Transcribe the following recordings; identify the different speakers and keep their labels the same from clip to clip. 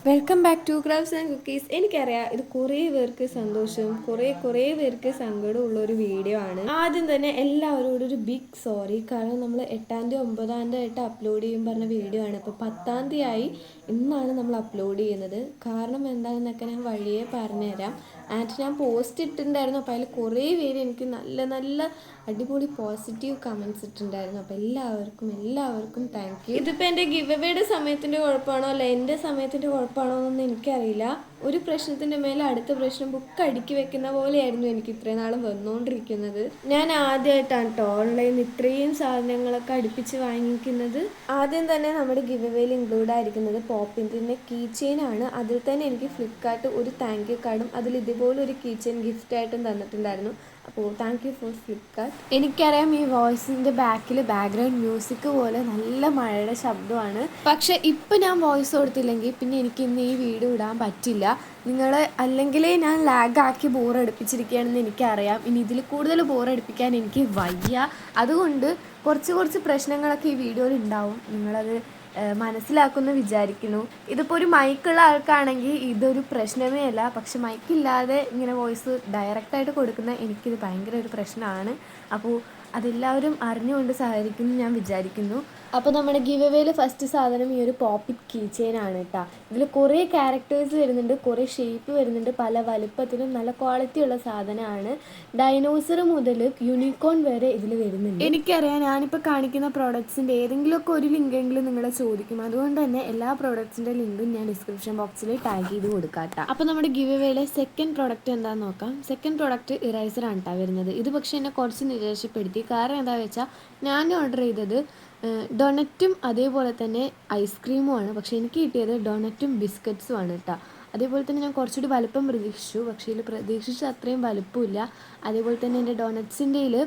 Speaker 1: Welcome back to crafts and cookies. എനിക്കറിയാം ഇത് കുറേ പേർക്ക് സന്തോഷവും കുറേ പേർക്ക് സങ്കടവും ഉള്ളൊരു വീഡിയോ ആണ്. ആദ്യം തന്നെ എല്ലാവരോടും ഒരു ബിഗ് സോറി. കാരണം നമ്മൾ 8-ാം തീയതി 9-ാം തീയതി ആയിട്ട് അപ്ലോഡ് ചെയ്യും പറഞ്ഞ വീഡിയോ ആണ്. ഇപ്പോൾ 10-ാം തീയതി ആയി, ഇന്നാണ് നമ്മൾ അപ്ലോഡ് ചെയ്യുന്നത്. കാരണം എന്താണെന്നൊക്കെ ഞാൻ വഴിയേ പറഞ്ഞുതരാം. ആൻഡ് ഞാൻ പോസ്റ്റ് ഇട്ടിട്ടുണ്ടായിരുന്നു. അപ്പോൾ അതിൽ കുറേ പേര് എനിക്ക് നല്ല നല്ല അടിപൊളി പോസിറ്റീവ് കമൻസ് ഇട്ടിട്ടുണ്ടായിരുന്നു. അപ്പോൾ എല്ലാവർക്കും താങ്ക് യു. ഇതിപ്പോൾ എൻ്റെ ഗിവ് എവേയുടെ സമയത്തിൻ്റെ കുഴപ്പമാണോ അല്ല എൻ്റെ സമയത്തിൻ്റെ കുഴപ്പമാണോ എന്നൊന്നും എനിക്കറിയില്ല. ഒരു പ്രശ്നത്തിൻ്റെ മേലെ അടുത്ത പ്രശ്നം ബുക്ക് അടുക്കി വെക്കുന്ന പോലെയായിരുന്നു എനിക്ക് ഇത്രയും നാളും വന്നുകൊണ്ടിരിക്കുന്നത്. ഞാൻ ആദ്യമായിട്ടാണ് കേട്ടോ ഓൺലൈനിൽ ഇത്രയും സാധനങ്ങളൊക്കെ അടുപ്പിച്ച് വാങ്ങിക്കുന്നത്. ആദ്യം തന്നെ നമ്മുടെ ഗിവ് എവേയിൽ ഇൻക്ലൂഡ് ആയിരിക്കുന്നത് പോപ്പിൻ്റെ കീ ചെയിൻ ആണ്. അതിൽ തന്നെ എനിക്ക് ഫ്ലിപ്കാർട്ട് ഒരു താങ്ക് യു കാർഡും അതിൽ ഇതുപോലെ ഒരു കീ ചെയിൻ ഗിഫ്റ്റായിട്ടും തന്നിട്ടുണ്ടായിരുന്നു. അപ്പോൾ താങ്ക് യു ഫോർ ഫ്ലിപ്കാർട്ട്. എനിക്കറിയാം ഈ വോയിസിൻ്റെ ബാക്ക്ഗ്രൗണ്ട് മ്യൂസിക് പോലെ നല്ല മഴയുടെ ശബ്ദമാണ്. പക്ഷെ ഇപ്പം ഞാൻ വോയിസ് കൊടുത്തില്ലെങ്കിൽ പിന്നെ എനിക്ക് ഇന്ന് ഈ വീഡിയോ ഇടാൻ പറ്റില്ല. നിങ്ങൾ അല്ലെങ്കിലേ ഞാൻ ലാഗാക്കി ബോറടിപ്പിച്ചിരിക്കുകയാണെന്ന് എനിക്കറിയാം. ഇനി ഇതിൽ കൂടുതൽ ബോറടിപ്പിക്കാൻ എനിക്ക് വയ്യ. അതുകൊണ്ട് കുറച്ച് പ്രശ്നങ്ങളൊക്കെ ഈ വീഡിയോയിൽ ഉണ്ടാവും. നിങ്ങളത് മനസ്സിലാക്കുമെന്ന് വിചാരിക്കുന്നു. ഇതിപ്പോൾ ഒരു മൈക്കുള്ള ആൾക്കാണെങ്കിൽ ഇതൊരു പ്രശ്നമേ അല്ല. പക്ഷെ മൈക്കില്ലാതെ ഇങ്ങനെ വോയിസ് ഡയറക്റ്റായിട്ട് കൊടുക്കുന്ന എനിക്കിത് ഭയങ്കര ഒരു പ്രശ്നമാണ്. അപ്പോൾ അതെല്ലാവരും അറിഞ്ഞുകൊണ്ട് സഹകരിക്കുമെന്ന് ഞാൻ വിചാരിക്കുന്നു. അപ്പോൾ നമ്മുടെ ഗിവ് എവേയിൽ ഫസ്റ്റ് സാധനം ഈ ഒരു പോപ്പിറ്റ് കീ ചെയിൻ ആണ് കേട്ടോ. ഇതിൽ കുറേ ക്യാരക്ടേഴ്സ് വരുന്നുണ്ട്, കുറേ ഷേപ്പ് വരുന്നുണ്ട്, പല വലുപ്പത്തിലും നല്ല ക്വാളിറ്റി ഉള്ള സാധനമാണ്. ഡൈനോസർ മുതൽ യൂണിക്കോൺ വരെ ഇതിൽ വരുന്നുണ്ട്. എനിക്കറിയാം ഞാനിപ്പോൾ കാണിക്കുന്ന പ്രോഡക്ട്സിൻ്റെ ഏതെങ്കിലുമൊക്കെ ഒരു ലിങ്കെങ്കിലും നിങ്ങളെ ചോദിക്കും. അതുകൊണ്ട് തന്നെ എല്ലാ പ്രോഡക്ട്സിൻ്റെ ലിങ്കും ഞാൻ ഡിസ്ക്രിപ്ഷൻ ബോക്സിൽ ടാഗ് ചെയ്ത് കൊടുക്കാം കേട്ടോ. അപ്പോൾ നമ്മുടെ ഗിവ് എവേയിലെ സെക്കൻഡ് പ്രോഡക്റ്റ് എന്താണെന്ന് നോക്കാം. സെക്കൻഡ് പ്രോഡക്റ്റ് ഇറൈസറാണ് കേട്ടോ വരുന്നത്. ഇത് പക്ഷേ എന്നെ കുറച്ച് നിരാശപ്പെടുത്തി. കാരണം എന്താണെന്ന് വെച്ചാൽ ഞാൻ ഓർഡർ ചെയ്തത് ഡൊണറ്റും അതേപോലെ തന്നെ ഐസ്ക്രീമുമാണ്. പക്ഷേ എനിക്ക് കിട്ടിയത് ഡൊണറ്റും ബിസ്ക്കറ്റ്സും ആണ് കേട്ടോ. അതേപോലെ തന്നെ ഞാൻ കുറച്ചുകൂടി വലുപ്പം പ്രതീക്ഷിച്ചു. പക്ഷേ ഇതിൽ പ്രതീക്ഷിച്ച അത്രയും വലുപ്പമില്ല. അതേപോലെ തന്നെ എൻ്റെ ഡൊണറ്റ്സിൻ്റെ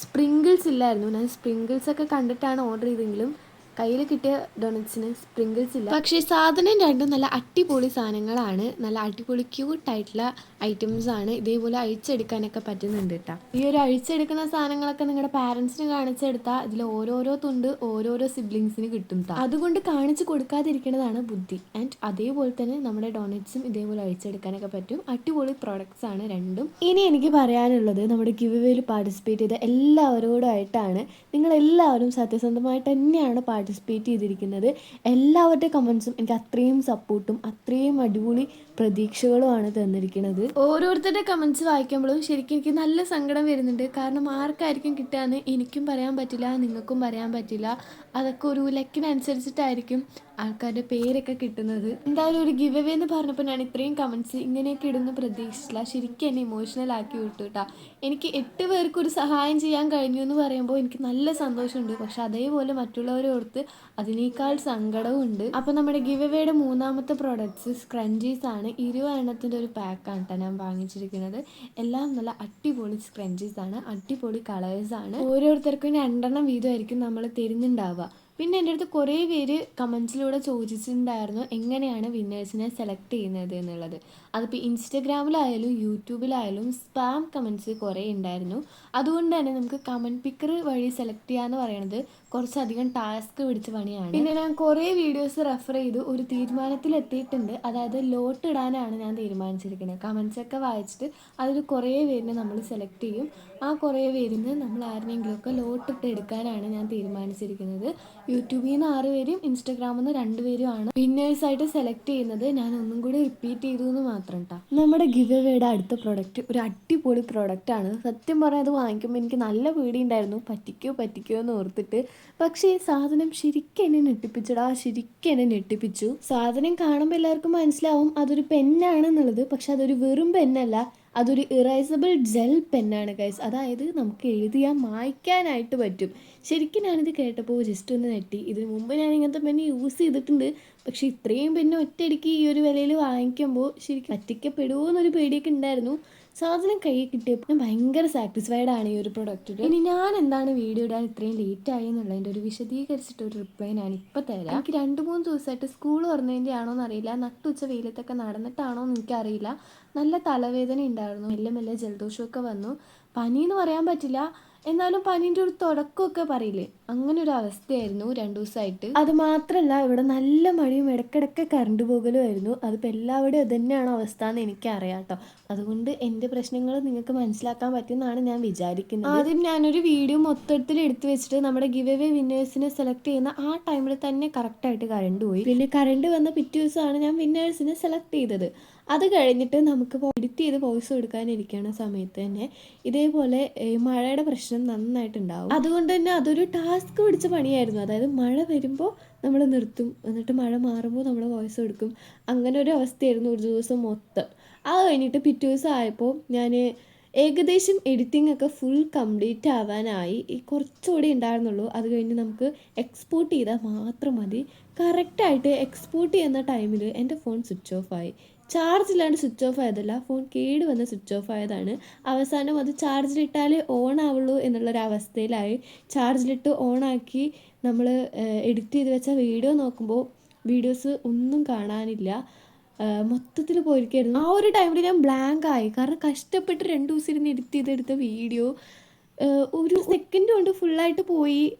Speaker 1: സ്പ്രിങ്കിൾസ് ഇല്ലായിരുന്നു. ഞാൻ സ്പ്രിങ്കിൾസൊക്കെ കണ്ടിട്ടാണ് ഓർഡർ ചെയ്തെങ്കിലും കയ്യിൽ കിട്ടിയ ഡൊണറ്റ്സിന് സ്പ്രിങ്കിൾസ് ഇല്ല. പക്ഷേ സാധനം രണ്ടും നല്ല അടിപൊളി സാധനങ്ങളാണ്. നല്ല അടിപൊളി ക്യൂട്ടായിട്ടുള്ള ഐറ്റംസ് ആണ്. ഇതേപോലെ അഴിച്ചെടുക്കാനൊക്കെ പറ്റുന്നുണ്ട് കേട്ടോ. ഈ ഒരു അഴിച്ചെടുക്കുന്ന സാധനങ്ങളൊക്കെ നിങ്ങളുടെ പാരൻസിന് കാണിച്ചെടുത്താൽ ഇതിൽ ഓരോരോ തുണ്ട് ഓരോരോ സിബ്ലിങ്സിന് കിട്ടും കേട്ടോ. അതുകൊണ്ട് കാണിച്ച് കൊടുക്കാതിരിക്കുന്നതാണ് ബുദ്ധി. ആൻഡ് അതേപോലെ തന്നെ നമ്മുടെ ഡൊണറ്റ്സും ഇതേപോലെ അഴിച്ചെടുക്കാനൊക്കെ പറ്റും. അടിപൊളി പ്രോഡക്ട്സ് ആണ് രണ്ടും. ഇനി എനിക്ക് പറയാനുള്ളത് നമ്മുടെ ഗിവ് എവേയിൽ പാർട്ടിസിപ്പേറ്റ് ചെയ്ത എല്ലാവരോടായിട്ടാണ്. നിങ്ങളെല്ലാവരും സത്യസന്ധമായിട്ട് തന്നെയാണ് പാർട്ടിസിപ്പേറ്റ് ചെയ്തിരിക്കുന്നത്. എല്ലാവരുടെ കമൻസും എനിക്ക് അത്രയും സപ്പോർട്ടും അത്രയും അടിപൊളി പ്രതീക്ഷകളുമാണ് തന്നിരിക്കുന്നത്. ഓരോരുത്തരുടെ കമൻസ് വായിക്കുമ്പോഴും ശരിക്കും എനിക്ക് നല്ല സങ്കടം വരുന്നുണ്ട്. കാരണം ആർക്കായിരിക്കും കിട്ടുകയെന്ന് എനിക്കും പറയാൻ പറ്റില്ല, നിങ്ങൾക്കും പറയാൻ പറ്റില്ല. അതൊക്കെ ഒരു ലക്കിനനുസരിച്ചിട്ടായിരിക്കും ആൾക്കാരുടെ പേരൊക്കെ കിട്ടുന്നത്. എന്തായാലും ഒരു ഗിവ് എവേ എന്ന് പറഞ്ഞപ്പോൾ ഞാൻ ഇത്രയും കമൻസ് ഇങ്ങനെയൊക്കെ ഇടുന്ന പ്രതീക്ഷിച്ചില്ല. ശരിക്കും എന്നെ ഇമോഷണൽ ആക്കി വിട്ടു കേട്ടോ. എനിക്ക് 8 പേർക്ക് ഒരു സഹായം ചെയ്യാൻ കഴിഞ്ഞു എന്ന് പറയുമ്പോൾ എനിക്ക് നല്ല സന്തോഷമുണ്ട്. പക്ഷെ അതേപോലെ മറ്റുള്ളവരെ ഓർത്ത് അതിനേക്കാൾ സങ്കടവും ഉണ്ട്. അപ്പോൾ നമ്മുടെ ഗിവ് എവേയുടെ മൂന്നാമത്തെ പ്രോഡക്ട്സ് സ്ക്രഞ്ചീസ് ആണ്. 20 എണ്ണത്തിൻ്റെ ഒരു പാക്കാണ് കേട്ടോ ഞാൻ വാങ്ങിച്ചിരിക്കുന്നത്. എല്ലാം നല്ല അടിപൊളി സ്ക്രഞ്ചീസ് ആണ്, അടിപൊളി കളേഴ്സാണ്. ഓരോരുത്തർക്കും 2 എണ്ണം വീതമായിരിക്കും നമ്മൾ തരുന്നുണ്ടാവുക. പിന്നെ എൻ്റെ അടുത്ത് കുറേ പേര് കമൻസിലൂടെ ചോദിച്ചിട്ടുണ്ടായിരുന്നു എങ്ങനെയാണ് വിന്നേഴ്സിനെ സെലക്ട് ചെയ്യുന്നത് എന്നുള്ളത്. അതിപ്പോൾ ഇൻസ്റ്റഗ്രാമിലായാലും യൂട്യൂബിലായാലും സ്പാം കമൻസ് കുറേ ഉണ്ടായിരുന്നു. അതുകൊണ്ട് തന്നെ നമുക്ക് കമൻറ്റ് പിക്കർ വഴി സെലക്ട് ചെയ്യാന്ന് പറയുന്നത് കുറച്ചധികം ടാസ്ക് പിടിച്ച പണിയാണ്. പിന്നെ ഞാൻ കുറേ വീഡിയോസ് റെഫർ ചെയ്ത് ഒരു തീരുമാനത്തിലെത്തിയിട്ടുണ്ട്. അതായത് ലോട്ട് ഇടാനാണ് ഞാൻ തീരുമാനിച്ചിരിക്കുന്നത്. കമൻസൊക്കെ വായിച്ചിട്ട് അതിൽ കുറേ പേരിനെ നമ്മൾ സെലക്ട് ചെയ്യും. ആ കുറേ പേരിന് നമ്മൾ ആരെങ്കിലുമൊക്കെ ലോട്ടിട്ട് എടുക്കാനാണ് ഞാൻ തീരുമാനിച്ചിരിക്കുന്നത്. യൂട്യൂബിൽ നിന്ന് 6 പേരും ഇൻസ്റ്റഗ്രാമിൽ നിന്ന് 2 പേരുമാണ് വിന്നേഴ്സായിട്ട് സെലക്ട് ചെയ്യുന്നത്. ഞാൻ ഒന്നും കൂടി റിപ്പീറ്റ് ചെയ്തു എന്ന് മാത്രം കേട്ടോ. നമ്മുടെ ഗിവ് എവേയുടെ അടുത്ത പ്രോഡക്റ്റ് ഒരു അടിപൊളി പ്രോഡക്റ്റാണ്. സത്യം പറഞ്ഞാൽ അത് വാങ്ങിക്കുമ്പോൾ എനിക്ക് നല്ല പേടിയുണ്ടായിരുന്നു, പറ്റിക്കോ എന്ന് ഓർത്തിട്ട്. പക്ഷേ സാധനം ശരിക്കും എന്നെ ഞെട്ടിപ്പിച്ചു. സാധനം കാണുമ്പോൾ എല്ലാവർക്കും മനസ്സിലാവും അതൊരു പെന്നാണെന്നുള്ളത്. പക്ഷെ അതൊരു വെറും പെന്നല്ല, അതൊരു ഇറൈസബിൾ ജെൽ പെന്നാണ് ഗൈസ്. അതായത് നമുക്ക് എഴുതിയാൽ മായ്ക്കാനായിട്ട് പറ്റും. ശരിക്കും ഞാനിത് കേട്ടപ്പോൾ ജസ്റ്റ് ഒന്ന് നെട്ടി. ഇതിന് മുമ്പ് ഞാൻ ഇങ്ങനത്തെ പെന്ന് യൂസ് ചെയ്തിട്ടുണ്ട്. പക്ഷേ ഇത്രയും പെന്ന് ഒറ്റയടിക്ക് ഈ ഒരു വിലയിൽ വാങ്ങിക്കുമ്പോൾ ശരിക്കും പറ്റിക്കപ്പെടുമോ എന്നൊരു പേടിയൊക്കെ ഉണ്ടായിരുന്നു. സാധനം കയ്യിൽ കിട്ടിയപ്പോൾ ഞാൻ ഭയങ്കര സാറ്റിസ്ഫൈഡ് ആണ് ഈ ഒരു പ്രൊഡക്റ്റിൽ. ഇനി ഞാൻ എന്താണ് വീഡിയോ ഇടാൻ ഇത്രയും ലേറ്റ് ആയി എന്നുള്ളതിൻ്റെ ഒരു വിശദീകരിച്ചിട്ടൊരു റിപ്ലൈ ഞാൻ ഇപ്പോൾ തരാം. എനിക്ക് 2-3 ദിവസമായിട്ട് സ്കൂൾ തുറന്നതിൻ്റെ ആണോ എന്നറിയില്ല, നട്ടുച്ച വെയിലത്തൊക്കെ നടന്നിട്ടാണോ എന്ന് എനിക്കറിയില്ല, നല്ല തലവേദന ഉണ്ടായിരുന്നു. മെല്ലെ ജലദോഷമൊക്കെ വന്നു. പനി എന്ന് പറയാൻ പറ്റില്ല, എന്നാലും പനീൻ്റെ ഒരു തുടക്കമൊക്കെ പറയില്ലേ, അങ്ങനെ ഒരു അവസ്ഥയായിരുന്നു 2 ദിവസമായിട്ട്. അത് മാത്രമല്ല ഇവിടെ നല്ല മഴയും ഇടയ്ക്കിടയ്ക്ക് കറണ്ട് പോകലുമായിരുന്നു. അതിപ്പോൾ എല്ലാവരുടെയും അത് തന്നെയാണ് അവസ്ഥ എന്ന് എനിക്കറിയാം കേട്ടോ. അതുകൊണ്ട് എൻ്റെ പ്രശ്നങ്ങൾ നിങ്ങൾക്ക് മനസ്സിലാക്കാൻ പറ്റുമെന്നാണ് ഞാൻ വിചാരിക്കുന്നത്. ആദ്യം ഞാനൊരു വീഡിയോ മൊത്തത്തിൽ എടുത്തു വെച്ചിട്ട് നമ്മുടെ ഗിവ് അവേ വിന്നേഴ്സിനെ സെലക്ട് ചെയ്യുന്ന ആ ടൈമിൽ തന്നെ കറക്റ്റായിട്ട് കറണ്ട് പോയി. പിന്നെ കറണ്ട് വന്ന പിറ്റേ ദിവസമാണ് ഞാൻ വിന്നേഴ്സിനെ സെലക്ട് ചെയ്തത്. അത് കഴിഞ്ഞിട്ട് നമുക്ക് എഡിറ്റ് ചെയ്ത് വോയിസ് കൊടുക്കാനിരിക്കുന്ന സമയത്ത് തന്നെ ഇതേപോലെ മഴയുടെ പ്രശ്നം നന്നായിട്ടുണ്ടാവും. അതുകൊണ്ട് തന്നെ അതൊരു ടാസ്ക് പിടിച്ച പണിയായിരുന്നു. അതായത് മഴ വരുമ്പോൾ നമ്മൾ നിർത്തും, എന്നിട്ട് മഴ മാറുമ്പോൾ നമ്മൾ വോയിസ് കൊടുക്കും. അങ്ങനെ ഒരു അവസ്ഥയായിരുന്നു ഒരു ദിവസം മൊത്തം. അത് കഴിഞ്ഞിട്ട് പിറ്റേ ദിവസം ആയപ്പോൾ ഞാൻ ഏകദേശം എഡിറ്റിംഗ് ഒക്കെ ഫുൾ കംപ്ലീറ്റ് ആവാനായി. കുറച്ചുകൂടി ഉണ്ടായിരുന്നുള്ളൂ. അത് കഴിഞ്ഞ് നമുക്ക് എക്സ്പോർട്ട് ചെയ്താൽ മാത്രം മതി. കറക്റ്റായിട്ട് എക്സ്പോർട്ട് ചെയ്യുന്ന ടൈമിൽ എൻ്റെ ഫോൺ സ്വിച്ച് ഓഫ് ആയി. ചാർജില്ലാണ്ട് സ്വിച്ച് ഓഫ് ആയതല്ല, ഫോൺ കേട് വന്ന് സ്വിച്ച് ഓഫ് ആയതാണ്. അവസാനം അത് ചാർജിലിട്ടാലേ ഓൺ ആവുള്ളൂ എന്നുള്ളൊരവസ്ഥയിലായി. ചാർജിലിട്ട് ഓണാക്കി നമ്മൾ എഡിറ്റ് ചെയ്ത് വെച്ച വീഡിയോ നോക്കുമ്പോൾ വീഡിയോസ് ഒന്നും കാണാനില്ല. മൊത്തത്തിൽ പോയിരിക്കായിരുന്നു. ആ ഒരു ടൈമിൽ ഞാൻ ബ്ലാങ്ക് ആയി. കാരണം കഷ്ടപ്പെട്ട് 2 ദിവസം ഇരുന്ന് എഡിറ്റ് ചെയ്തെടുത്ത വീഡിയോ ഒരു സെക്കൻഡ് കൊണ്ട് ഫുള്ളായി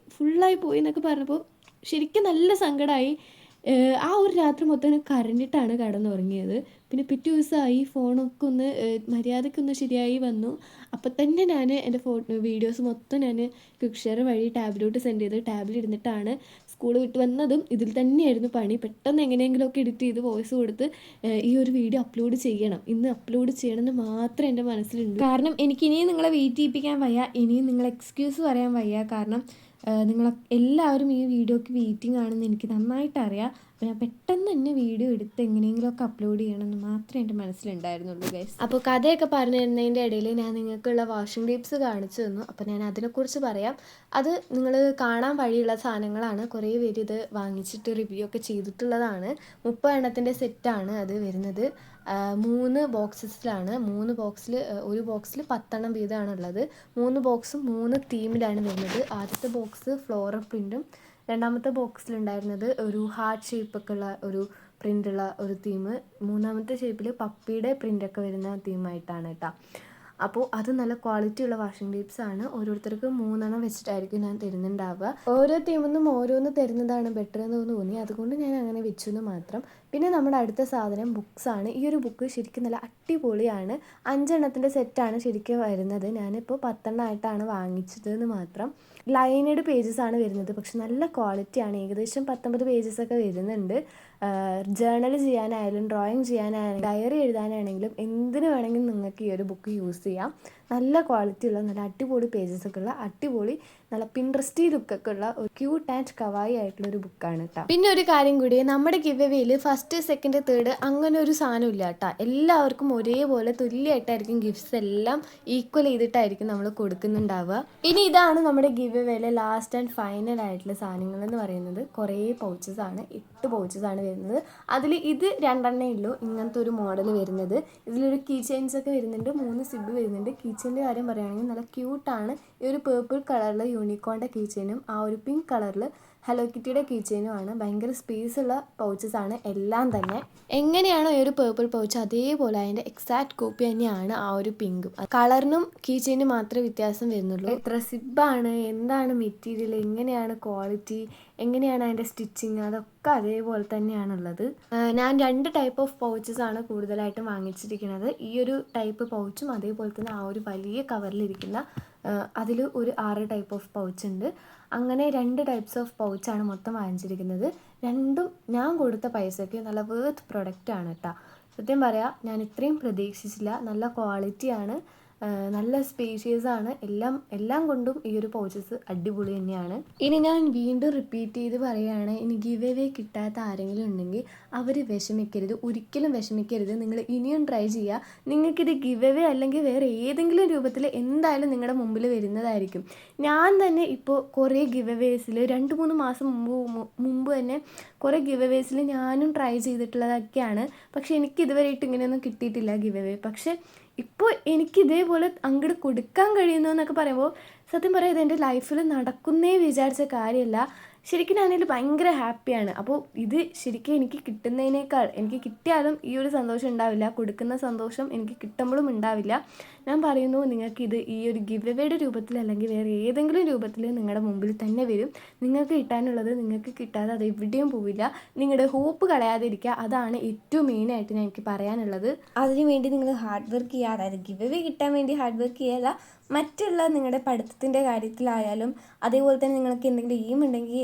Speaker 1: പോയി എന്നൊക്കെ പറഞ്ഞപ്പോൾ ശരിക്കും നല്ല സങ്കടമായി. ആ ഒരു രാത്രി മൊത്തം കരഞ്ഞിട്ടാണ് കിടന്നുറങ്ങിയത്. പിന്നെ പിറ്റേ ദിവസമായി ഫോണൊക്കെ ഒന്ന് മര്യാദയ്ക്കൊന്ന് ശരിയായി വന്നു. അപ്പം തന്നെ ഞാൻ എൻ്റെ വീഡിയോസ് മൊത്തം ഞാൻ ക്വിക്ക് ഷെയർ വഴി ടാബിലോട്ട് സെൻഡ് ചെയ്ത് ടാബിലിരുന്നിട്ടാണ് സ്കൂൾ വിട്ട് വന്നതും ഇതിൽ തന്നെയായിരുന്നു പണി. പെട്ടെന്ന് എങ്ങനെയെങ്കിലുമൊക്കെ എഡിറ്റ് ചെയ്ത് വോയിസ് കൊടുത്ത് ഈ ഒരു വീഡിയോ അപ്ലോഡ് ചെയ്യണം, ഇന്ന് അപ്ലോഡ് ചെയ്യണമെന്ന് മാത്രം എൻ്റെ മനസ്സിലുണ്ട്. കാരണം എനിക്ക് ഇനിയും നിങ്ങളെ വെയിറ്റ് ചെയ്യിപ്പിക്കാൻ വയ്യ, ഇനിയും നിങ്ങളെ എക്സ്ക്യൂസ് പറയാൻ വയ്യ. കാരണം നിങ്ങൾ എല്ലാവരും ഈ വീഡിയോക്ക് വെയിറ്റിംഗ് ആണെന്ന് എനിക്ക് നന്നായിട്ട് അറിയാം. അപ്പോൾ ഞാൻ പെട്ടെന്ന് തന്നെ വീഡിയോ എടുത്ത് എങ്ങനെയെങ്കിലുമൊക്കെ അപ്ലോഡ് ചെയ്യണമെന്ന് മാത്രമേ എൻ്റെ മനസ്സിലുണ്ടായിരുന്നുള്ളൂ ഗൈസ്. അപ്പോൾ കഥയൊക്കെ പറഞ്ഞു തരുന്നതിൻ്റെ ഇടയിൽ ഞാൻ നിങ്ങൾക്കുള്ള വാഷിംഗ് ടിപ്സ് കാണിച്ചു തന്നു. അപ്പോൾ ഞാൻ അതിനെക്കുറിച്ച് പറയാം. അത് നിങ്ങൾ കാണാൻ വഴിയുള്ള സാധനങ്ങളാണ്. കുറേ പേര് ഇത് വാങ്ങിച്ചിട്ട് റിവ്യൂ ഒക്കെ ചെയ്തിട്ടുള്ളതാണ്. 30 എണ്ണത്തിൻ്റെ സെറ്റാണ് അത് വരുന്നത്. 3 ബോക്സസിലാണ്. 3 ബോക്സിൽ ഒരു ബോക്സിൽ 10 എണ്ണം വീതമാണ് ഉള്ളത്. 3 ബോക്സും 3 തീമിലാണ് വരുന്നത്. ആദ്യത്തെ ബോക്സ് ഫ്ലോറൽ പ്രിൻറ്റും, രണ്ടാമത്തെ ബോക്സിലുണ്ടായിരുന്നത് ഒരു ഹാർട്ട് ഷേപ്പൊക്കെ ഉള്ള ഒരു പ്രിൻ്റുള്ള ഒരു തീം, മൂന്നാമത്തെ ഷേപ്പിൽ പപ്പിയുടെ പ്രിൻ്റൊക്കെ വരുന്ന തീമായിട്ടാണ് കേട്ടോ. അപ്പോൾ അത് നല്ല ക്വാളിറ്റി ഉള്ള വാഷിംഗ് ടേപ്സ് ആണ്. ഓരോരുത്തർക്ക് 3 എണ്ണം വെച്ചിട്ടായിരിക്കും ഞാൻ തരുന്നുണ്ടാവുക. ഓരോ തീമിന്നും ഓരോന്ന് തരുന്നതാണ് ബെറ്റർ എന്ന് തോന്നി, അതുകൊണ്ട് ഞാൻ അങ്ങനെ വെച്ചു എന്ന് മാത്രം. പിന്നെ നമ്മുടെ അടുത്ത സാധനം ബുക്സാണ്. ഈ ഒരു ബുക്ക് ശരിക്കും നല്ല അടിപൊളിയാണ്. 5 എണ്ണത്തിൻ്റെ സെറ്റാണ് ശരിക്കും വരുന്നത്. ഞാനിപ്പോൾ 10 എണ്ണമായിട്ടാണ് വാങ്ങിച്ചത് എന്ന് മാത്രം. ലൈനഡ് പേജസ് ആണ് വരുന്നത്, പക്ഷെ നല്ല ക്വാളിറ്റിയാണ്. ഏകദേശം 19 പേജസൊക്കെ വരുന്നുണ്ട്. ജേർണൽ ചെയ്യാനായാലും ഡ്രോയിങ് ചെയ്യാനായാലും ഡയറി എഴുതാനാണെങ്കിലും എന്തിനു വേണമെങ്കിലും നിങ്ങൾക്ക് ഈ ഒരു ബുക്ക് യൂസ് ചെയ്യാം. നല്ല ക്വാളിറ്റിയുള്ള നല്ല അടിപൊളി പേജസൊക്കെ ഉള്ള അടിപൊളി നല്ല പിൻട്രസ്റ്റി ലുക്കൊക്കെ ഉള്ള ഒരു ക്യൂട്ട് ആൻഡ് കവായി ആയിട്ടുള്ളൊരു ബുക്കാണ് കേട്ടോ. പിന്നെ ഒരു കാര്യം കൂടി, നമ്മുടെ ഗിവ് അവേയിൽ ഫസ്റ്റ് സെക്കൻഡ് തേർഡ് അങ്ങനെ ഒരു സാധനം ഇല്ല കേട്ടോ. എല്ലാവർക്കും ഒരേപോലെ തുല്യമായിട്ടായിരിക്കും ഗിഫ്റ്റ്സ് എല്ലാം ഈക്വൽ ചെയ്തിട്ടായിരിക്കും നമ്മൾ കൊടുക്കുന്നുണ്ടാവുക. ഇനി ഇതാണ് നമ്മുടെ ഗിവ് അവേയിലെ ലാസ്റ്റ് ആൻഡ് ഫൈനൽ ആയിട്ടുള്ള സാധനങ്ങൾ എന്ന് പറയുന്നത്. കുറേ പൗച്ചസ് ആണ്, 8 പൗച്ചസ് ആണ് വരുന്നത്. അതിൽ ഇത് 2 എണ്ണേ ഉള്ളൂ ഇങ്ങനത്തെ ഒരു മോഡൽ വരുന്നത്. ഇതിലൊരു കീ ചെയിൻസ് ഒക്കെ വരുന്നുണ്ട്, 3 സിബ് വരുന്നുണ്ട്. കീ ചെയിൻ്റെ കാര്യം പറയുകയാണെങ്കിൽ നല്ല ക്യൂട്ടാണ്. ഈ ഒരു പേർപ്പിൾ കളറിൽ യൂണിക്കോണിൻ്റെ കീ ചെയിനും ആ ഒരു പിങ്ക് കളറിൽ ഹലോ കിറ്റിയുടെ കീ ചെയിനുമാണ്. ഭയങ്കര സ്പേസുള്ള പൗച്ചസ് ആണ് എല്ലാം തന്നെ. എങ്ങനെയാണോ ഈ ഒരു പേർപ്പിൾ പൗച്ച് അതേപോലെ അതിൻ്റെ എക്സാക്ട് കോപ്പി തന്നെയാണ് ആ ഒരു പിങ്കും. കളറിനും കീ ചെയിനും മാത്രമേ വ്യത്യാസം വരുന്നുള്ളൂ. എത്ര സിബാണ്, എന്താണ് മെറ്റീരിയൽ, എങ്ങനെയാണ് ക്വാളിറ്റി, എങ്ങനെയാണ് അതിൻ്റെ സ്റ്റിച്ചിങ്, അതൊക്കെ അതേപോലെ തന്നെയാണുള്ളത്. ഞാൻ 2 ടൈപ്പ് ഓഫ് പൗച്ചസ് ആണ് കൂടുതലായിട്ടും വാങ്ങിച്ചിരിക്കുന്നത്. ഈ ഒരു ടൈപ്പ് പൗച്ചും അതേപോലെ തന്നെ ആ ഒരു വലിയ കവറിലിരിക്കുന്ന അതിൽ ഒരു 6 ടൈപ്പ് ഓഫ് പൗച്ച് ഉണ്ട്. അങ്ങനെ 2 ടൈപ്സ് ഓഫ് പൗച്ചാണ് മൊത്തം വാങ്ങിച്ചിരിക്കുന്നത്. രണ്ടും ഞാൻ കൊടുത്ത പൈസയ്ക്ക് നല്ല വേർത്ത് പ്രൊഡക്റ്റാണ് കേട്ടോ. സത്യം പറയാം, ഞാൻ ഇത്രയും പ്രതീക്ഷിച്ചില്ല. നല്ല ക്വാളിറ്റിയാണ്, നല്ല സ്പേഷ്യസ് ആണ്. എല്ലാം കൊണ്ടും ഈ ഒരു പൗച്ചസ് അടിപൊളി തന്നെയാണ്. ഇനി ഞാൻ വീണ്ടും റിപ്പീറ്റ് ചെയ്ത് പറയുകയാണ്, ഇനി ഗിവ് അവേ കിട്ടാത്ത ആരെങ്കിലും ഉണ്ടെങ്കിൽ അവർ വിഷമിക്കരുത്, ഒരിക്കലും വിഷമിക്കരുത്. നിങ്ങൾ ഇനിയും ട്രൈ ചെയ്യുക. നിങ്ങൾക്കിത് ഗിവ് അവേ അല്ലെങ്കിൽ വേറെ ഏതെങ്കിലും രൂപത്തിൽ എന്തായാലും നിങ്ങളുടെ മുമ്പിൽ വരുന്നതായിരിക്കും. ഞാൻ തന്നെ ഇപ്പോൾ കുറേ ഗിവ് അവേസിൽ 2-3 മാസം മുമ്പ് തന്നെ കുറേ ഗിവ് അവേസിൽ ഞാനും ട്രൈ ചെയ്തിട്ടുള്ളതൊക്കെയാണ്. പക്ഷെ എനിക്ക് ഇതുവരെയായിട്ട് ഇങ്ങനെയൊന്നും കിട്ടിയിട്ടില്ല ഗിവ് അവേ. പക്ഷെ ഇപ്പോൾ എനിക്ക് ഇതേപോലെ അങ്ങോട്ട് കൊടുക്കാൻ കഴിയുന്നു എന്നൊക്കെ പറയുമ്പോൾ സത്യം പറയാം, ഇതെൻ്റെ ലൈഫിൽ നടക്കുന്നേ വിചാരിച്ച കാര്യമല്ല. ശരിക്കും ഞാനതിൽ ഭയങ്കര ഹാപ്പിയാണ്. അപ്പോൾ ഇത് ശരിക്കും എനിക്ക് കിട്ടുന്നതിനേക്കാൾ എനിക്ക് കിട്ടിയാലും ഈ ഒരു സന്തോഷം ഉണ്ടാവില്ല, കൊടുക്കുന്ന സന്തോഷം എനിക്ക് കിട്ടുമ്പോഴും ഉണ്ടാവില്ല. ഞാൻ പറയുന്നു, നിങ്ങൾക്കിത് ഈ ഒരു ഗിവ് എവേയുടെ രൂപത്തിൽ അല്ലെങ്കിൽ വേറെ ഏതെങ്കിലും രൂപത്തിൽ നിങ്ങളുടെ മുമ്പിൽ തന്നെ വരും. നിങ്ങൾക്ക് കിട്ടാനുള്ളത് നിങ്ങൾക്ക് കിട്ടാതെ അത് എവിടെയും പോവില്ല. നിങ്ങളുടെ ഹോപ്പ് കളയാതിരിക്കുക, അതാണ് ഏറ്റവും മെയിനായിട്ട് ഞാൻ എനിക്ക് പറയാനുള്ളത്. അതിനുവേണ്ടി നിങ്ങൾ ഹാർഡ് വർക്ക് ചെയ്യുക, അതായത് ഗിവ് എവേ കിട്ടാൻ വേണ്ടി ഹാർഡ് വർക്ക് ചെയ്യുക, മറ്റുള്ള നിങ്ങളുടെ പഠിത്തത്തിൻ്റെ കാര്യത്തിലായാലും അതേപോലെ തന്നെ നിങ്ങൾക്ക് എന്തെങ്കിലും എയിം ഉണ്ടെങ്കിൽ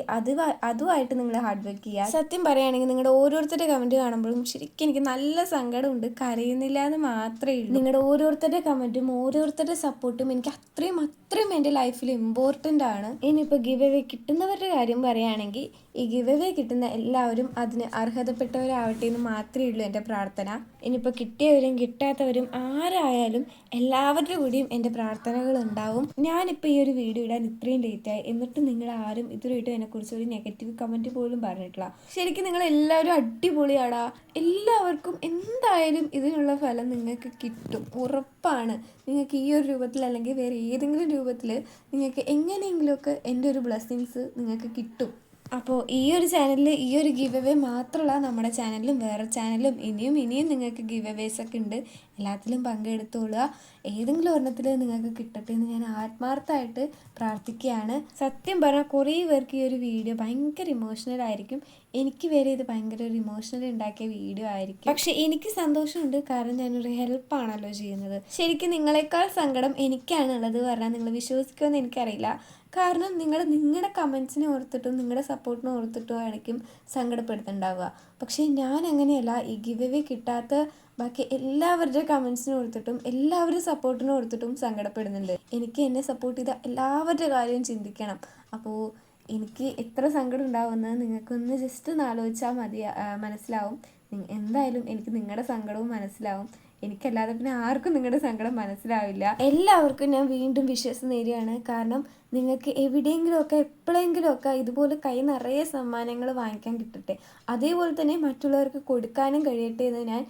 Speaker 1: അതുമായിട്ട് നിങ്ങൾ ഹാർഡ് വർക്ക് ചെയ്യുക. സത്യം പറയുകയാണെങ്കിൽ നിങ്ങളുടെ ഓരോരുത്തരുടെ കമൻറ്റ് കാണുമ്പോഴും ശരിക്കും എനിക്ക് നല്ല സങ്കടമുണ്ട്, കരയുന്നില്ല എന്ന് മാത്രമേ ഉള്ളൂ. നിങ്ങളുടെ ഓരോരുത്തരുടെ കമൻറ്റും ഓരോരുത്തരുടെ സപ്പോർട്ടും എനിക്ക് അത്രയും എൻ്റെ ലൈഫിൽ ഇമ്പോർട്ടൻ്റ് ആണ്. ഇനിയിപ്പോൾ ഗിവ് എവേ കിട്ടുന്നവരുടെ കാര്യം പറയുകയാണെങ്കിൽ ഈ ഗിവ് എവേ കിട്ടുന്ന എല്ലാവരും അതിന് അർഹതപ്പെട്ടവരാവട്ടെ എന്ന് മാത്രമേ ഉള്ളൂ എൻ്റെ പ്രാർത്ഥന. ഇനിയിപ്പോൾ കിട്ടിയവരും കിട്ടാത്തവരും ആരായാലും എല്ലാവരുടെ കൂടിയും എൻ്റെ പ്രാർത്ഥനകൾ ഉണ്ടാവും. ഞാനിപ്പോൾ ഈ ഒരു വീഡിയോ ഇടാൻ ഇത്രയും ലേറ്റായി, എന്നിട്ട് നിങ്ങൾ ആരും ഇതുവരെയായിട്ടും എന്നെക്കുറിച്ച് ഒരു നെഗറ്റീവ് കമൻറ്റ് പോലും പറഞ്ഞിട്ടില്ല. ശരിക്കും നിങ്ങൾ എല്ലാവരും അടിപൊളിയാടാ, എല്ലാവർക്കും എന്തായാലും ഇതിനുള്ള ഫലം നിങ്ങൾക്ക് കിട്ടും, ഉറപ്പാണ്. നിങ്ങൾക്ക് ഈ ഒരു രൂപത്തിൽ അല്ലെങ്കിൽ വേറെ ഏതെങ്കിലും രൂപത്തിൽ നിങ്ങൾക്ക് എങ്ങനെയെങ്കിലുമൊക്കെ എൻ്റെ ഒരു ബ്ലെസ്സിങ്സ് നിങ്ങൾക്ക് കിട്ടും. അപ്പോൾ ഈ ഒരു ചാനലിൽ ഈ ഒരു ഗിവ് എവേ മാത്രമല്ല, നമ്മുടെ ചാനലിലും വേറെ ചാനലിലും ഇനിയും നിങ്ങൾക്ക് ഗിവ് എവേസ് ഒക്കെ ഉണ്ട്. എല്ലാത്തിലും പങ്കെടുത്തോളുക. ഏതെങ്കിലും ഒരെണ്ണത്തിൽ നിങ്ങൾക്ക് കിട്ടട്ടെ എന്ന് ഞാൻ ആത്മാർത്ഥമായിട്ട് പ്രാർത്ഥിക്കുകയാണ്. സത്യം പറഞ്ഞാൽ കുറേ പേർക്ക് ഈ ഒരു വീഡിയോ ഭയങ്കര ഇമോഷണൽ ആയിരിക്കും. എനിക്ക് വരെ ഇത് ഭയങ്കര ഒരു ഇമോഷണൽ ഉണ്ടാക്കിയ വീഡിയോ ആയിരിക്കും. പക്ഷെ എനിക്ക് സന്തോഷമുണ്ട്, കാരണം ഞാനൊരു ഹെൽപ്പാണല്ലോ ചെയ്യുന്നത്. ശരിക്കും നിങ്ങളെക്കാൾ സങ്കടം എനിക്കാണുള്ളത് പറഞ്ഞാൽ നിങ്ങൾ വിശ്വസിക്കുമെന്ന് എനിക്കറിയില്ല. കാരണം നിങ്ങളുടെ കമൻസിനെ ഓർത്തിട്ടും നിങ്ങളുടെ സപ്പോർട്ടിനെ ഓർത്തിട്ടും ആയിരിക്കും സങ്കടപ്പെടുത്തുന്നുണ്ടാവുക. പക്ഷേ ഞാൻ അങ്ങനെയല്ല. ഈ ഗിവ് എവേ കിട്ടാത്ത ബാക്കി എല്ലാവരുടെ കമൻസിനെ ഓർത്തിട്ടും എല്ലാവരുടെ സപ്പോർട്ടിനെ ഓർത്തിട്ടും സങ്കടപ്പെടുന്നുണ്ട്. എനിക്ക് എന്നെ സപ്പോർട്ട് ചെയ്ത എല്ലാവരുടെ കാര്യവും ചിന്തിക്കണം. അപ്പോൾ എനിക്ക് എത്ര സങ്കടം ഉണ്ടാവുമെന്ന് നിങ്ങൾക്കൊന്ന് ജസ്റ്റ് ഒന്ന് ആലോചിച്ചാൽ മതി, മനസ്സിലാവും. എന്തായാലും എനിക്ക് നിങ്ങളുടെ സങ്കടവും മനസ്സിലാവും. എനിക്കല്ലാതെ പിന്നെ ആർക്കും നിങ്ങളുടെ സങ്കടം മനസ്സിലാവില്ല. എല്ലാവർക്കും ഞാൻ വീണ്ടും വിശ്വാസം നേരുകയാണ്. കാരണം നിങ്ങൾക്ക് എവിടെയെങ്കിലുമൊക്കെ എപ്പോഴെങ്കിലുമൊക്കെ ഇതുപോലെ കൈ നിറയെ സമ്മാനങ്ങൾ വാങ്ങിക്കാൻ കിട്ടട്ടെ, അതേപോലെ തന്നെ മറ്റുള്ളവർക്ക് കൊടുക്കാനും കഴിയട്ടെ എന്ന് ഞാൻ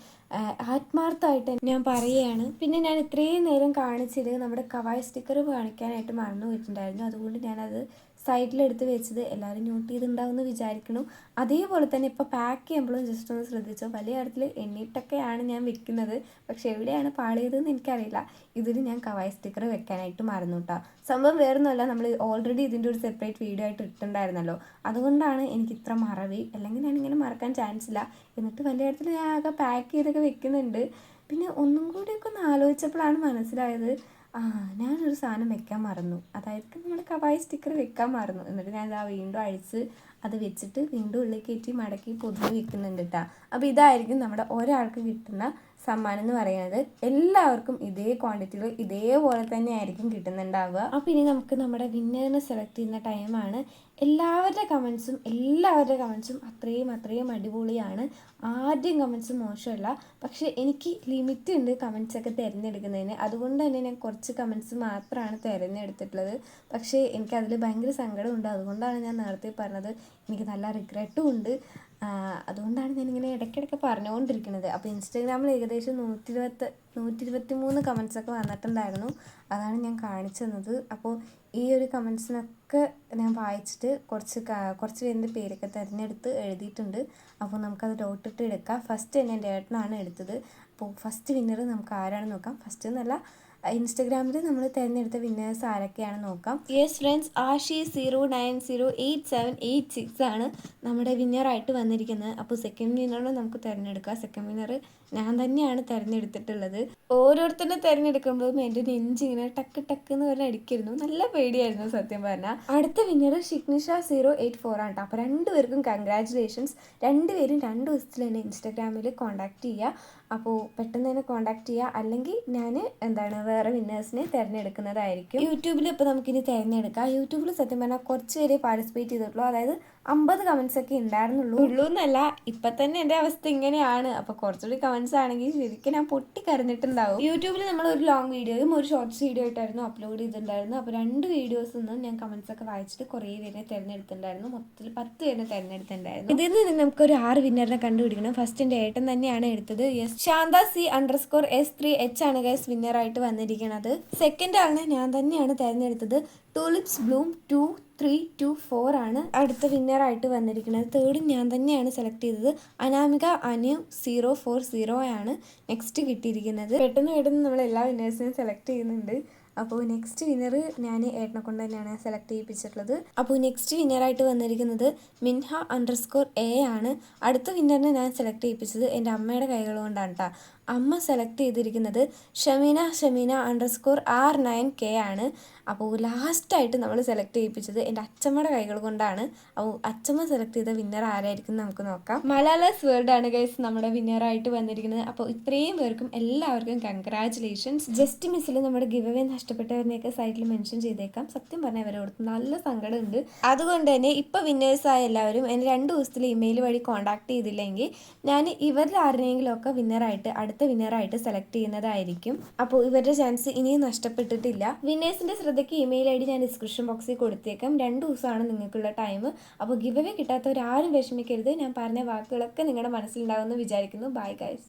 Speaker 1: ആത്മാർത്ഥമായിട്ട് ഞാൻ പറയുകയാണ്. പിന്നെ ഞാൻ ഇത്രയും നേരം കാണിച്ചത് നമ്മുടെ കവായ് സ്റ്റിക്കർ കാണിക്കാനായിട്ട് മറന്നു പോയിട്ടുണ്ടായിരുന്നു. അതുകൊണ്ട് ഞാനത് സൈഡിലെടുത്ത് വെച്ചത് എല്ലാവരും നോട്ട് ചെയ്തിട്ടുണ്ടാവുമെന്ന് വിചാരിക്കണം. അതേപോലെ തന്നെ ഇപ്പോൾ പാക്ക് ചെയ്യുമ്പോഴും ജസ്റ്റ് ഒന്ന് ശ്രദ്ധിച്ചോ. വലിയ കാര്യത്തിൽ എണ്ണീട്ടൊക്കെയാണ് ഞാൻ വെക്കുന്നത്, പക്ഷെ എവിടെയാണ് പാളിയതെന്ന് എനിക്കറിയില്ല. ഇതിൽ ഞാൻ കവായ് സ്റ്റിക്കർ വെക്കാനായിട്ട് മറന്നു കേട്ടോ. സംഭവം വേറൊന്നുമല്ല, നമ്മൾ ഓൾറെഡി ഇതിൻ്റെ ഒരു സെപ്പറേറ്റ് വീഡിയോ ആയിട്ട് ഇട്ടിട്ടുണ്ടായിരുന്നല്ലോ, അതുകൊണ്ടാണ് എനിക്ക് ഇത്ര മറവി. അല്ലെങ്കിൽ ഞാനിങ്ങനെ മറക്കാൻ ചാൻസ് ഇല്ല. എന്നിട്ട് വലിയ കാര്യത്തിൽ ഞാൻ ആകെ പാക്ക് ചെയ്തൊക്കെ വെക്കുന്നുണ്ട്. പിന്നെ ഒന്നും കൂടിയൊക്കെ ഒന്ന് ആലോചിച്ചപ്പോഴാണ് മനസ്സിലായത്, ഞാനൊരു സാധനം വെക്കാൻ മറന്നു. അതായത് നമ്മൾ കവായ് സ്റ്റിക്കർ വെക്കാൻ മറന്നു. എന്നിട്ട് ഞാൻ വീണ്ടും അഴിച്ച് അത് വെച്ചിട്ട് വീണ്ടും ഉള്ളിൽ കയറ്റി മടക്കി പൊതുവെ വെക്കുന്നുണ്ട് കേട്ടോ. അപ്പോൾ ഇതായിരിക്കും നമ്മുടെ ഒരാൾക്ക് കിട്ടുന്ന സമ്മാനം എന്ന് പറയുന്നത്. എല്ലാവർക്കും ഇതേ ക്വാണ്ടിറ്റിയിൽ ഇതേപോലെ തന്നെ ആയിരിക്കും കിട്ടുന്നുണ്ടാവുക. അപ്പോൾ ഇനി നമുക്ക് നമ്മുടെ വിന്നറിനെ സെലക്ട് ചെയ്യുന്ന ടൈമാണ്. എല്ലാവരുടെ കമൻസും അത്രയും അടിപൊളിയാണ്. ആദ്യം കമൻസ് മോശമല്ല, പക്ഷേ എനിക്ക് ലിമിറ്റ് ഉണ്ട് കമൻസൊക്കെ തിരഞ്ഞെടുക്കുന്നതിന്. അതുകൊണ്ട് തന്നെ ഞാൻ കുറച്ച് കമൻസ് മാത്രമാണ് തിരഞ്ഞെടുത്തിട്ടുള്ളത്. പക്ഷേ എനിക്കതിൽ ഭയങ്കര സങ്കടമുണ്ട്. അതുകൊണ്ടാണ് ഞാൻ നേരത്തെ പറഞ്ഞത്. എനിക്ക് നല്ല റിഗ്രറ്റും ഉണ്ട്. അതുകൊണ്ടാണ് ഞാനിങ്ങനെ ഇടയ്ക്കിടയ്ക്ക് പറഞ്ഞുകൊണ്ടിരിക്കുന്നത്. അപ്പോൾ ഇൻസ്റ്റാഗ്രാമിൽ ഏകദേശം 123 കമൻസൊക്കെ വന്നിട്ടുണ്ടായിരുന്നു. അതാണ് ഞാൻ കാണിച്ചു തന്നത്. അപ്പോൾ ഈ ഒരു കമൻസിനൊക്കെ ഞാൻ വായിച്ചിട്ട് കുറച്ച് പേരുടെ പേരൊക്കെ തിരഞ്ഞെടുത്ത് എഴുതിയിട്ടുണ്ട്. അപ്പോൾ നമുക്കത് ഡോട്ടിട്ട് എടുക്കാം. ഫസ്റ്റ് തന്നെ എൻ്റെ ഏട്ടനാണ് എടുത്തത്. അപ്പോൾ ഫസ്റ്റ് വിന്നർ നമുക്ക് ആരാണെന്ന് നോക്കാം. ഫസ്റ്റ് എന്നല്ല, ഇൻസ്റ്റഗ്രാമിൽ നമ്മൾ തിരഞ്ഞെടുത്ത വിന്നേഴ്സ് ആരൊക്കെയാണ് നോക്കാം. യെസ് ഫ്രണ്ട്സ്, ആഷി 0908786 ആണ് നമ്മുടെ വിന്നറായിട്ട് വന്നിരിക്കുന്നത്. അപ്പോൾ സെക്കൻഡ് വിന്നറിനെ നമുക്ക് തിരഞ്ഞെടുക്കാം. സെക്കൻഡ് വിന്നർ ഞാൻ തന്നെയാണ് തിരഞ്ഞെടുത്തിട്ടുള്ളത്. ഓരോരുത്തരുടെ തിരഞ്ഞെടുക്കുമ്പോഴും എൻ്റെ നെഞ്ചിങ്ങനെ ടക്ക് എന്ന് പറഞ്ഞാൽ അടിക്കായിരുന്നു. നല്ല പേടിയായിരുന്നു സത്യം പറഞ്ഞാൽ. അടുത്ത വിന്നർ ഷിഗ്നിഷ 084 ആണ്. അപ്പോൾ രണ്ടുപേർക്കും കൺഗ്രാറ്റുലേഷൻസ്. രണ്ടുപേരും 2 ദിവസത്തിൽ തന്നെ ഇൻസ്റ്റാഗ്രാമിൽ കോൺടാക്ട് ചെയ്യുക. അപ്പോൾ പെട്ടെന്ന് തന്നെ കോൺടാക്ട് ചെയ്യുക, അല്ലെങ്കിൽ ഞാൻ വേറെ വിന്നേഴ്സിനെ തിരഞ്ഞെടുക്കുന്നതായിരിക്കും. യൂട്യൂബിൽ ഇപ്പോൾ നമുക്കിനി തിരഞ്ഞെടുക്കാം. യൂട്യൂബിൽ സത്യം പറഞ്ഞാൽ കുറച്ച് പേരെ പാർട്ടിസിപ്പേറ്റ് ചെയ്തിട്ടുള്ളൂ. അതായത് 50 കമൻസ് ഒക്കെ ഉണ്ടായിരുന്നുള്ളൂ എന്നല്ല, ഇപ്പം തന്നെ എൻ്റെ അവസ്ഥ ഇങ്ങനെയാണ്. അപ്പോൾ കുറച്ചുകൂടി കമൻസ് ആണെങ്കിൽ ശരിക്കും ഞാൻ പൊട്ടിക്കരഞ്ഞിട്ടുണ്ടാവും. യൂട്യൂബിൽ നമ്മൾ ഒരു ലോങ് വീഡിയോയും ഒരു ഷോർട്ട്സ് വീഡിയോ ആയിട്ടായിരുന്നു അപ്ലോഡ് ചെയ്തിട്ടുണ്ടായിരുന്നു. അപ്പോൾ 2 വീഡിയോസിൽ നിന്നും ഞാൻ കമൻസ് ഒക്കെ വായിച്ചിട്ട് കുറേ പേരെ തിരഞ്ഞെടുത്തിട്ടുണ്ടായിരുന്നു. മൊത്തത്തിൽ 10 പേരെ തിരഞ്ഞെടുത്തിട്ടുണ്ടായിരുന്നു. ഇതിൽ നിന്ന് നമുക്കൊരു 6 വിന്നറിനെ കണ്ടുപിടിക്കണം. ഫസ്റ്റ് എൻ്റെ ഏട്ടൻ തന്നെയാണ് എടുത്തത്. യെസ്, ശാന്ത C_S3H ആണ് ഗൈസ് വിന്നറായിട്ട് വന്നിരിക്കുന്നത്. സെക്കൻഡ് ആളിനെ ഞാൻ തന്നെയാണ് തിരഞ്ഞെടുത്തത്. ടൂലിപ്സ് ബ്ലൂം 2324 ആണ് അടുത്ത വിന്നറായിട്ട് വന്നിരിക്കുന്നത്. തേർഡ് ഞാൻ തന്നെയാണ് സെലക്ട് ചെയ്തത്. അനാമിക അനു 040 ആണ് നെക്സ്റ്റ് കിട്ടിയിരിക്കുന്നത്. പെട്ടെന്ന് നമ്മൾ എല്ലാ വിന്നേഴ്സിനെയും സെലക്ട് ചെയ്യുന്നുണ്ട്. അപ്പോൾ നെക്സ്റ്റ് വിന്നർ ഞാൻ ഏട്ടനെ കൊണ്ട് തന്നെയാണ് സെലക്ട് ചെയ്യിപ്പിച്ചിട്ടുള്ളത്. അപ്പോൾ നെക്സ്റ്റ് വിന്നറായിട്ട് വന്നിരിക്കുന്നത് മിൻഹ _A ആണ്. അടുത്ത വിന്നറിനെ ഞാൻ സെലക്ട് ചെയ്യിപ്പിച്ചത് എൻ്റെ അമ്മയുടെ കൈകൾ കൊണ്ടാണ് കേട്ടോ. അമ്മ സെലക്ട് ചെയ്തിരിക്കുന്നത് ഷമീന _R9K ആണ്. അപ്പോൾ ലാസ്റ്റായിട്ട് നമ്മൾ സെലക്ട് ചെയ്യിപ്പിച്ചത് എൻ്റെ അച്ഛമ്മയുടെ കൈകൾ കൊണ്ടാണ്. അപ്പോൾ അച്ഛമ്മ സെലക്ട് ചെയ്ത വിന്നർ ആരായിരിക്കും നമുക്ക് നോക്കാം. മലാലാസ് വേൾഡ് ആണ് ഗൈസ് നമ്മുടെ വിന്നറായിട്ട് വന്നിരിക്കുന്നത്. അപ്പോൾ ഇത്രയും പേർക്കും എല്ലാവർക്കും കൺഗ്രാറ്റുലേഷൻസ്. ജസ്റ്റ് മിസ്സിൽ നമ്മുടെ ഗിവ് അവേ നഷ്ടപ്പെട്ടവരെയൊക്കെ സൈറ്റിൽ മെൻഷൻ ചെയ്തേക്കാം. സത്യം പറഞ്ഞാൽ അവരോട് നല്ല സങ്കടമുണ്ട്. അതുകൊണ്ട് തന്നെ ഇപ്പോൾ വിന്നേഴ്സായ എല്ലാവരും എന്നെ 2 ദിവസത്തിൽ ഇമെയിൽ വഴി കോൺടാക്ട് ചെയ്തില്ലെങ്കിൽ ഞാൻ ഇവരിൽ ആരെങ്കിലുമൊക്കെ അടുത്ത വിന്നറായിട്ട് സെലക്ട് ചെയ്യുന്നതായിരിക്കും. അപ്പോൾ ഇവരുടെ ചാൻസ് ഇനിയും നഷ്ടപ്പെട്ടിട്ടില്ല. വിന്നേഴ്സിൻ്റെ ശ്രദ്ധയ്ക്ക് ഇമെയിൽ ID ഞാൻ ഡിസ്ക്രിപ്ഷൻ ബോക്സിൽ കൊടുത്തേക്കാം. 2 ദിവസമാണ് നിങ്ങൾക്കുള്ള ടൈം. അപ്പോൾ ഗിവ് അവേ കിട്ടാത്തവരാരും വിഷമിക്കരുത്. ഞാൻ പറഞ്ഞ വാക്കുകളൊക്കെ നിങ്ങളുടെ മനസ്സിലുണ്ടാകുമെന്ന് വിചാരിക്കുന്നു. Bye guys.